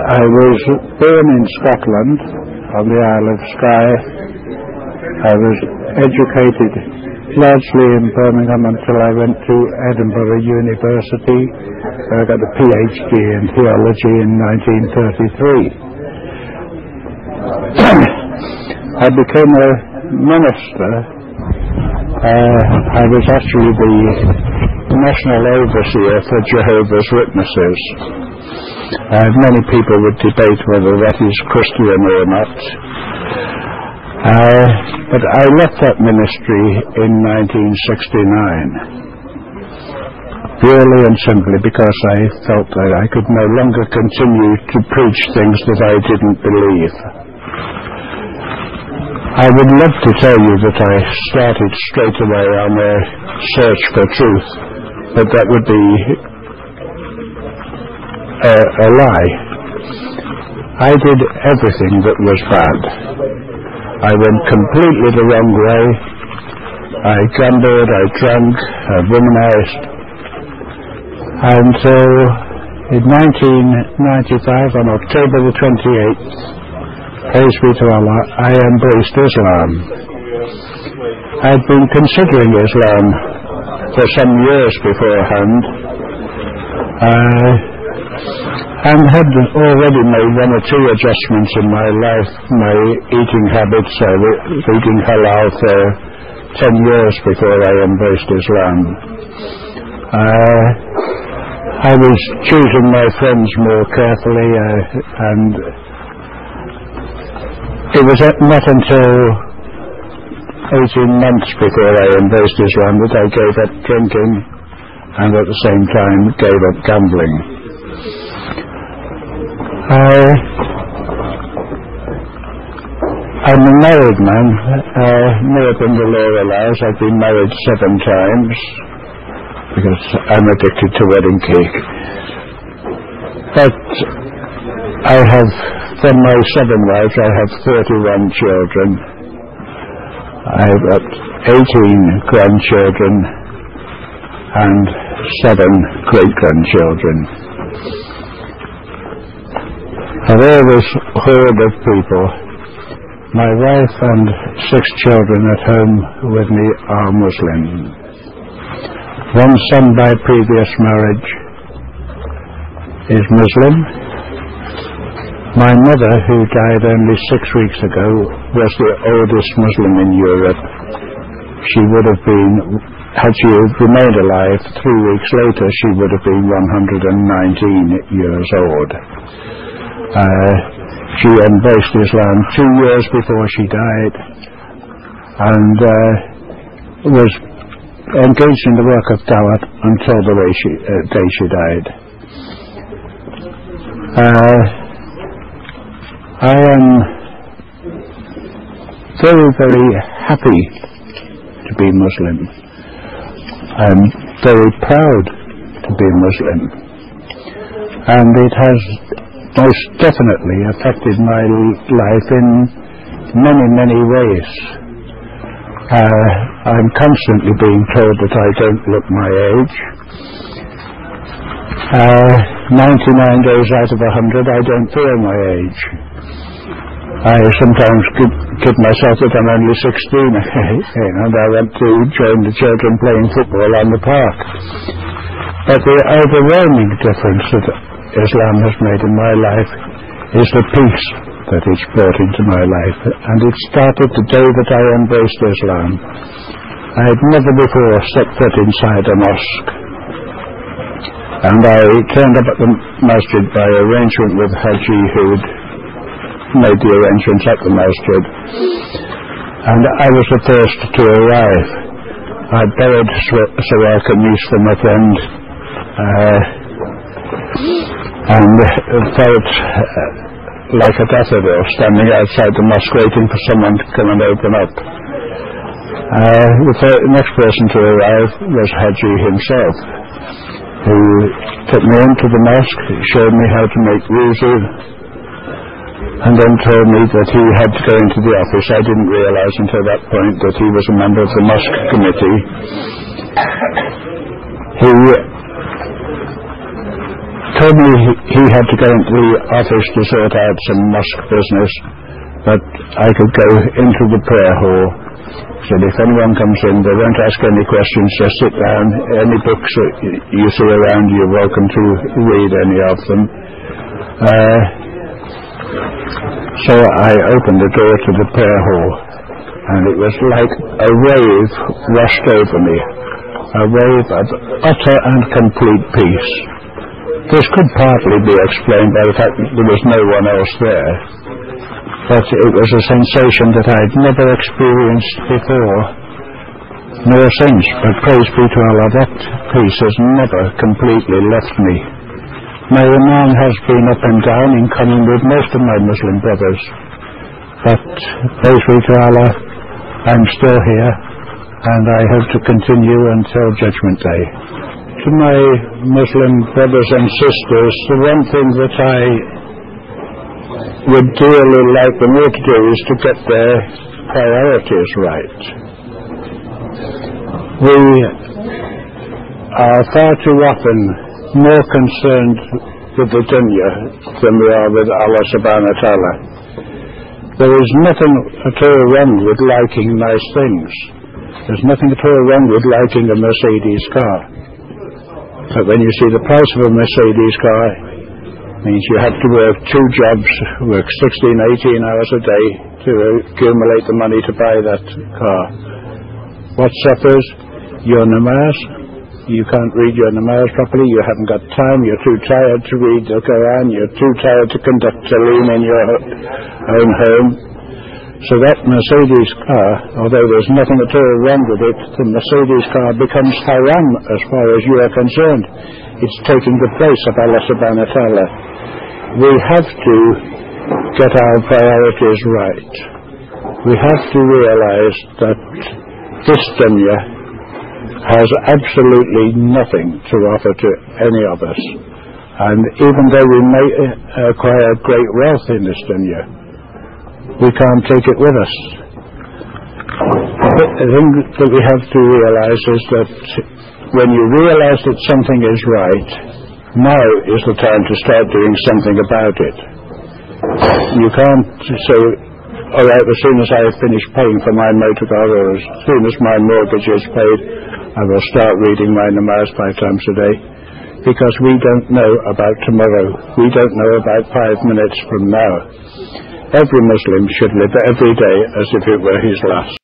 I was born in Scotland on the Isle of Skye. I was educated largely in Birmingham until I went to Edinburgh University, where I got a PhD in theology in 1933. I became a minister. I was actually the national overseer for Jehovah's Witnesses. Many people would debate whether that is Christian or not. But I left that ministry in 1969, purely and simply because I felt that I could no longer continue to preach things that I didn't believe. I would love to tell you that I started straight away on a search for truth, but that would be a lie. I did everything that was bad. I went completely the wrong way. I gambled, I drank, I womanized. And so in 1995, on October the 28th, praise be to Allah, I embraced Islam. I'd been considering Islam for some years beforehand, and had already made one or two adjustments in my life, my eating habits. I was eating halal for 10 years before I embraced Islam. I was choosing my friends more carefully, and it was not until 18 months before I embraced Islam that I gave up drinking and at the same time gave up gambling. I'm a married man, more than the law allows. I've been married 7 times because I'm addicted to wedding cake. But I have, from my 7 wives, I have 31 children. I've got 18 grandchildren and 7 great-grandchildren. Of all this horde of people, my wife and 6 children at home with me are Muslim. One son by previous marriage is Muslim. My mother, who died only 6 weeks ago, was the oldest Muslim in Europe. She would have been, had she remained alive 3 weeks later, she would have been 119 years old. She embraced Islam 2 years before she died, and was engaged in the work of Dawah until the day she died. I am very, very happy to be Muslim. I'm very proud to be Muslim, and it has most definitely affected my life in many, many ways. I'm constantly being told that I don't look my age. 99 days out of 100 I don't feel my age. I sometimes kid myself that I'm only 16 and I went to join the children playing football on the park. But the overwhelming difference that Islam has made in my life is the peace that it's brought into my life, and it started the day that I embraced Islam. I had never before set foot inside a mosque, and I turned up at the masjid by arrangement with Haji, who'd made the arrangements at the masjid, and I was the first to arrive. I borrowed Sawa Kameez from a friend, and felt like a daffodil standing outside the mosque waiting for someone to come and open up. The next person to arrive was Haji himself, who took me into the mosque, showed me how to make wuzu, and then told me that he had to go into the office. I didn't realise until that point that he was a member of the mosque committee. He told me he had to go into the office to sort out some mosque business, but I could go into the prayer hall. Said if anyone comes in, they won't ask any questions, just sit down. Any books that you see around, you're welcome to read any of them. So I opened the door to the prayer hall, and it was like a wave washed over me, a wave of utter and complete peace. This could partly be explained by the fact that there was no one else there, but it was a sensation that I'd never experienced before, nor since. But praise be to Allah, that peace has never completely left me. My iman has been up and down in common with most of my Muslim brothers, but praise be to Allah, I'm still here, and I hope to continue until Judgment Day. To my Muslim brothers and sisters, the one thing that I would dearly like them all to do is to get their priorities right. We are far too often more concerned with the dunya than we are with Allah subhanahu wa ta'ala. There is nothing at all wrong with liking nice things. There's nothing at all wrong with liking a Mercedes car. But when you see the price of a Mercedes car, it means you have to work 2 jobs, work 16, 18 hours a day to accumulate the money to buy that car. What suffers? Your namaz. You can't read your namaz properly, you haven't got time, you're too tired to read the Quran, you're too tired to conduct talim in your own home. So that Mercedes car, although there's nothing at all wrong with it, the Mercedes car becomes haram as far as you are concerned. It's taking the place of Allah subhanahu wa ta'ala. We have to get our priorities right. We have to realize that this dunya has absolutely nothing to offer to any of us. And even though we may acquire great wealth in this dunya, we can't take it with us. The thing that we have to realize is that when you realize that something is right, now is the time to start doing something about it. You can't say, all right, as soon as I finish paying for my motor car, or as soon as my mortgage is paid, I will start reading my namaz 5 times a day. Because we don't know about tomorrow. We don't know about 5 minutes from now. Every Muslim should live every day as if it were his last.